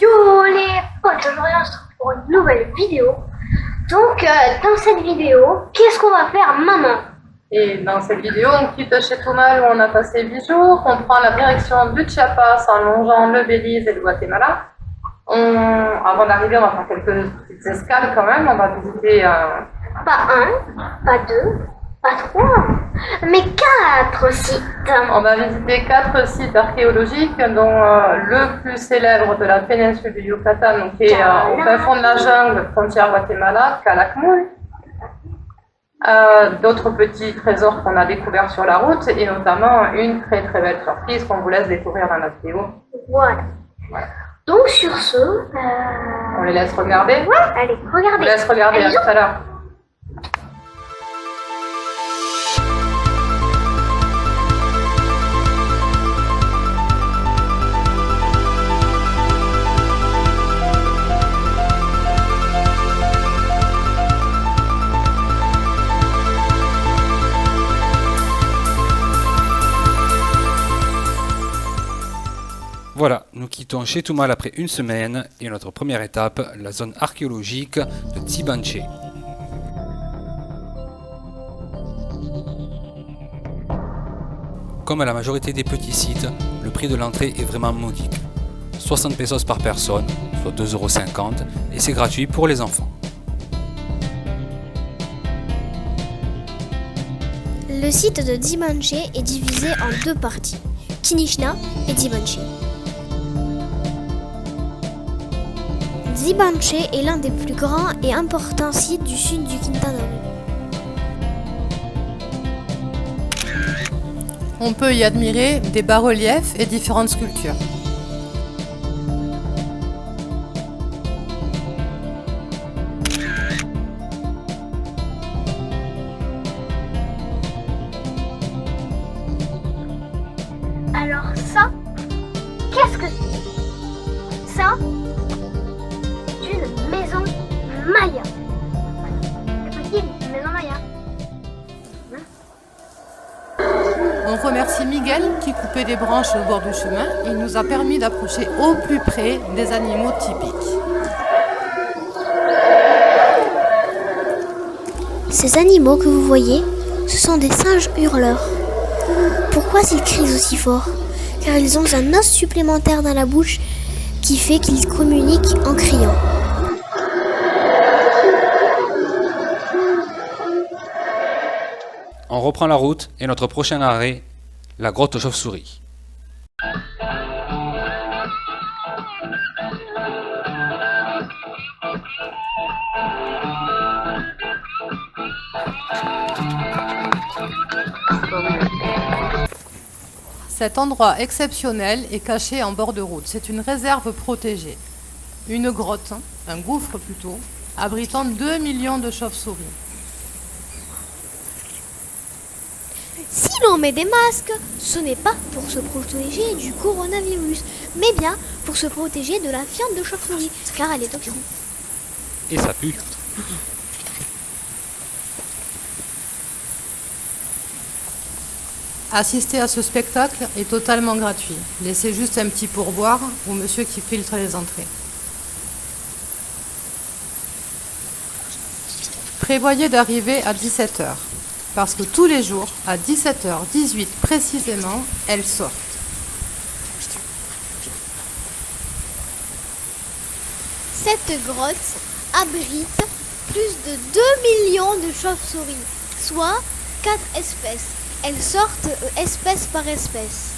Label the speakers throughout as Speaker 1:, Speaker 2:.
Speaker 1: Yo les potes, aujourd'hui on se retrouve pour une nouvelle vidéo. Donc dans cette vidéo, qu'est-ce qu'on va faire maman?
Speaker 2: Et dans cette vidéo, on quitte Chetumal où on a passé 8 jours, on prend la direction du Chiapas en longeant le Belize et le Guatemala. Avant d'arriver, on va faire quelques petites escales quand même, on va visiter
Speaker 1: Pas un, pas deux, pas trois, mais quatre sites.
Speaker 2: on va visiter 4 sites archéologiques, dont le plus célèbre de la péninsule du Yucatan, donc, qui est au fin fond de la jungle, frontière Guatemala, Calakmul. D'autres petits trésors qu'on a découverts sur la route, et notamment une très très belle surprise qu'on vous laisse découvrir dans la vidéo.
Speaker 1: Voilà. Donc sur ce,
Speaker 2: On les laisse regarder.
Speaker 1: ouais, allez,
Speaker 2: On
Speaker 1: regardez.
Speaker 2: les laisse regarder, à
Speaker 1: Allez,
Speaker 2: tout à l'heure.
Speaker 3: Voilà, nous quittons Chetumal après une semaine et notre première étape, la zone archéologique de Tsibanché. Comme à la majorité des petits sites, le prix de l'entrée est vraiment modique. 60 pesos par personne, soit 2,50 € et c'est gratuit pour les enfants.
Speaker 4: Le site de Tsibanché est divisé en deux parties, Tinishna et Tsibanché. Tsibanché est l'un des plus grands et importants sites du sud du Quintana Roo.
Speaker 2: On peut y admirer des bas-reliefs et différentes sculptures.
Speaker 1: Alors ça, qu'est-ce que c'est? Ça, c'est une maison Maya. C'est possible, une maison Maya.
Speaker 2: On remercie Miguel qui coupait des branches au bord du chemin. Il nous a permis d'approcher au plus près des animaux typiques.
Speaker 4: Ces animaux que vous voyez, ce sont des singes hurleurs. Pourquoi ils crient aussi fort? Car ils ont un os supplémentaire dans la bouche qui fait qu'ils communiquent en criant.
Speaker 3: On reprend la route et notre prochain arrêt, la grotte aux chauves-souris.
Speaker 2: Cet endroit exceptionnel est caché en bord de route. C'est une réserve protégée. Une grotte, un gouffre plutôt, abritant 2 millions de chauves-souris.
Speaker 4: Si l'on met des masques, ce n'est pas pour se protéger du coronavirus, mais bien pour se protéger de la fiente de chauve-souris, car elle est toxique.
Speaker 3: Et ça pue.
Speaker 2: Assister à ce spectacle est totalement gratuit. Laissez juste un petit pourboire au monsieur qui filtre les entrées. Prévoyez d'arriver à 17 h, parce que tous les jours, à 17h18 précisément, elles sortent.
Speaker 4: Cette grotte abrite plus de 2 millions de chauves-souris, soit 4 espèces. Elles sortent espèce par espèce.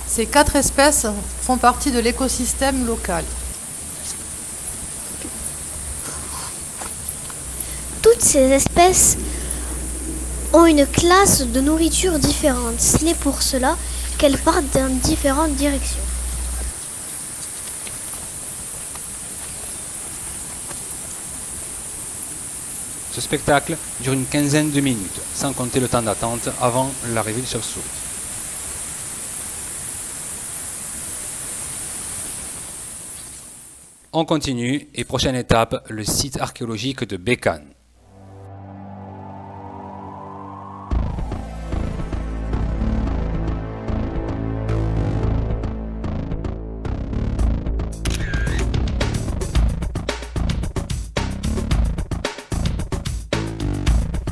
Speaker 2: Ces 4 espèces font partie de l'écosystème local.
Speaker 4: Toutes ces espèces ont une classe de nourriture différente. C'est pour cela qu'elles partent dans différentes directions.
Speaker 3: Ce spectacle dure une quinzaine de minutes, sans compter le temps d'attente avant l'arrivée des chauves-souris. On continue et prochaine étape, le site archéologique de Bécane.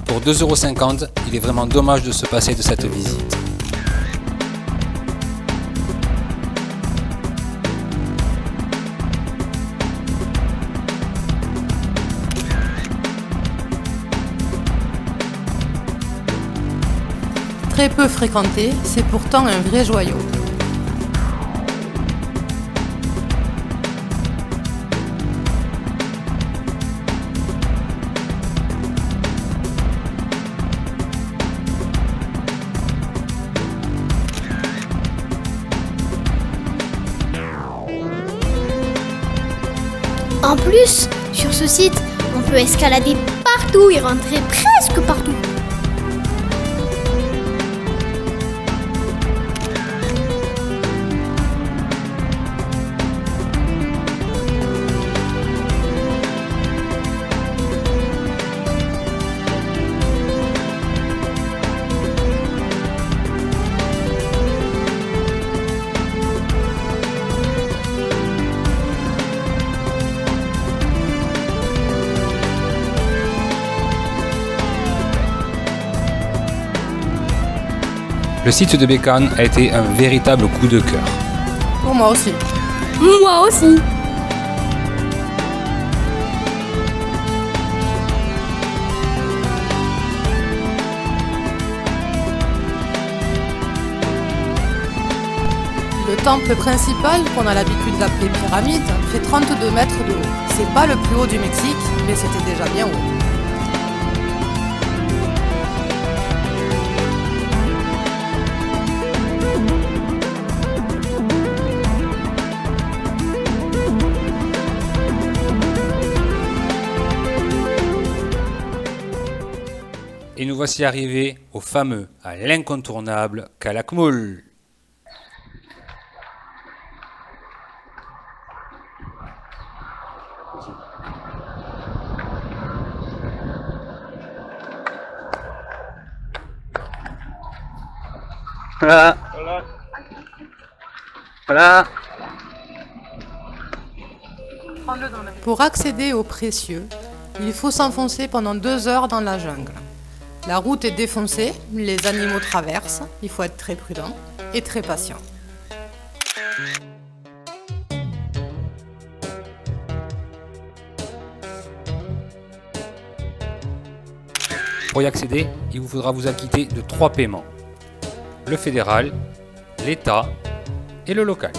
Speaker 3: Pour 2,50 €, il est vraiment dommage de se passer de cette visite.
Speaker 2: Très peu fréquenté, c'est pourtant un vrai joyau.
Speaker 4: En plus, sur ce site, on peut escalader partout et rentrer presque partout.
Speaker 3: Le site de Bécane a été un véritable coup de cœur.
Speaker 2: Pour moi aussi.
Speaker 4: Moi aussi.
Speaker 2: Le temple principal, qu'on a l'habitude d'appeler pyramide, fait 32 mètres de haut. C'est pas le plus haut du Mexique, mais c'était déjà bien haut.
Speaker 3: Et nous voici arrivés au fameux, à l'incontournable Calakmul. Voilà. Voilà.
Speaker 2: Pour accéder aux précieux, il faut s'enfoncer pendant 2 heures dans la jungle. La route est défoncée, les animaux traversent, il faut être très prudent et très patient.
Speaker 3: Pour y accéder, il vous faudra vous acquitter de 3 paiements. Le fédéral, l'État et le local.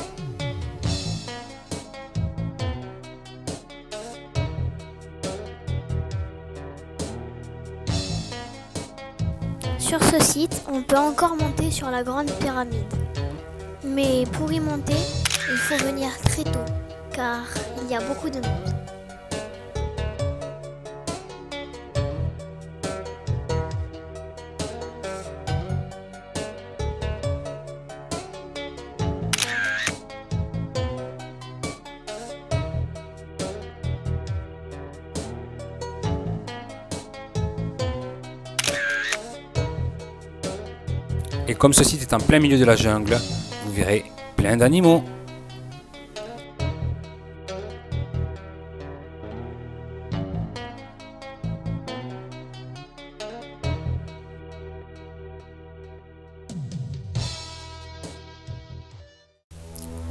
Speaker 4: Sur ce site, on peut encore monter sur la grande pyramide. Mais pour y monter, il faut venir très tôt, car il y a beaucoup de monde.
Speaker 3: Et comme ce site est en plein milieu de la jungle, vous verrez plein d'animaux.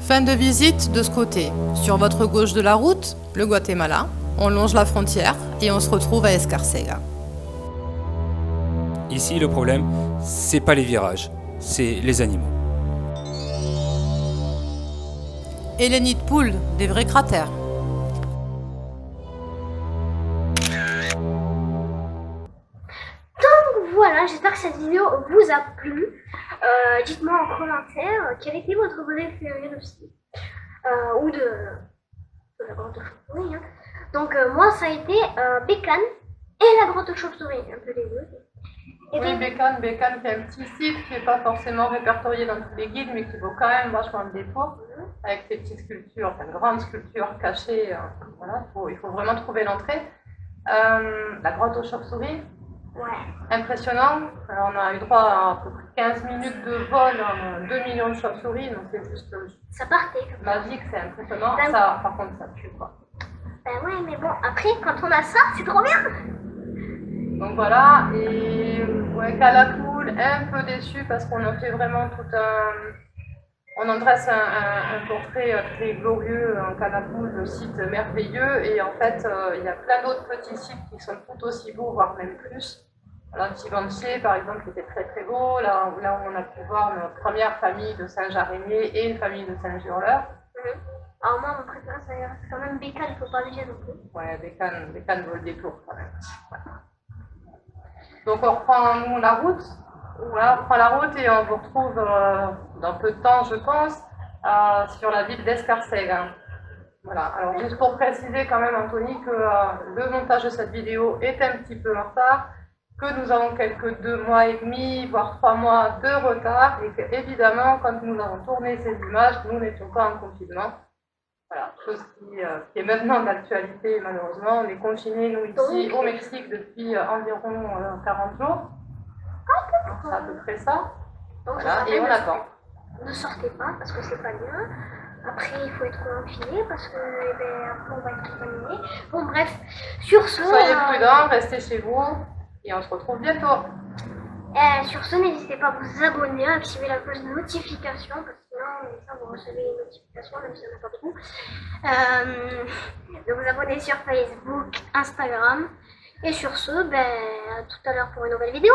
Speaker 2: Fin de visite de ce côté. Sur votre gauche de la route, le Guatemala. On longe la frontière et on se retrouve à Escarcega.
Speaker 3: Ici, le problème, c'est pas les virages, c'est les animaux.
Speaker 2: Et les nids de poules, des vrais cratères.
Speaker 1: Donc voilà, j'espère que cette vidéo vous a plu. Dites-moi en commentaire quel était votre préféré aussi. Ou de la grotte chauve-souris. Hein. Donc moi, ça a été Bécane et la grotte chauve-souris, un peu les deux. Et
Speaker 2: Oui, Bécane qui est un petit site qui n'est pas forcément répertorié dans tous les guides, mais qui vaut quand même vachement le détour. avec ces petites sculptures, enfin grandes sculptures cachées. Voilà, il faut vraiment trouver l'entrée. La grotte aux chauves-souris,
Speaker 1: Ouais.
Speaker 2: impressionnant. Alors, on a eu droit à peu près 15 minutes de vol, 2 millions de chauves-souris, donc c'est juste
Speaker 1: Ça partait comme ça.
Speaker 2: magique, c'est impressionnant.
Speaker 1: Ben
Speaker 2: Ça, par contre, ça tue quoi.
Speaker 1: Ben ouais, mais bon, après, quand on a ça, c'est trop bien.
Speaker 2: Donc voilà, et ouais, Calacool, un peu déçu parce qu'on a fait vraiment tout un. On en dresse un portrait très glorieux, un Calacool, le site merveilleux, et en fait, il y a plein d'autres petits sites qui sont tout aussi beaux, voire même plus. Voilà, Givenchy, par exemple, qui était très très beau, là où on a pu voir notre première famille de singes araignées et une famille de singes hurleurs.
Speaker 1: Alors moi, mon préféré, ça reste quand même Bécane, il faut pas le dire non plus.
Speaker 2: Ouais, Bécane vaut le détour quand même. Voilà. Donc on reprend nous la route. Voilà, on prend la route et on vous retrouve dans peu de temps, je pense, sur la ville d'Escarcelles. Voilà. Alors juste pour préciser quand même, Anthony, que le montage de cette vidéo est un petit peu en retard, que nous avons quelques 2 mois et demi, voire 3 mois de retard, et que évidemment, quand nous avons tourné ces images, nous n'étions pas en confinement. Voilà, chose qui est maintenant d'actualité malheureusement. On est confinés, nous, ici au Mexique depuis environ 40 jours. C'est à peu près ça.
Speaker 1: Donc,
Speaker 2: Voilà, et on attend.
Speaker 1: Ne sortez pas parce que c'est pas bien. Après, il faut être confiné parce que après, on va être contaminé. Bon, bref, sur ce.
Speaker 2: Soyez prudents, restez chez vous et on se retrouve bientôt.
Speaker 1: Sur ce, n'hésitez pas à vous abonner, à activer la cloche de notification parce que sinon, ça, vous recevez les notifications, même si on n'a pas beaucoup. De vous abonner sur Facebook, Instagram. Et sur ce, à tout à l'heure pour une nouvelle vidéo.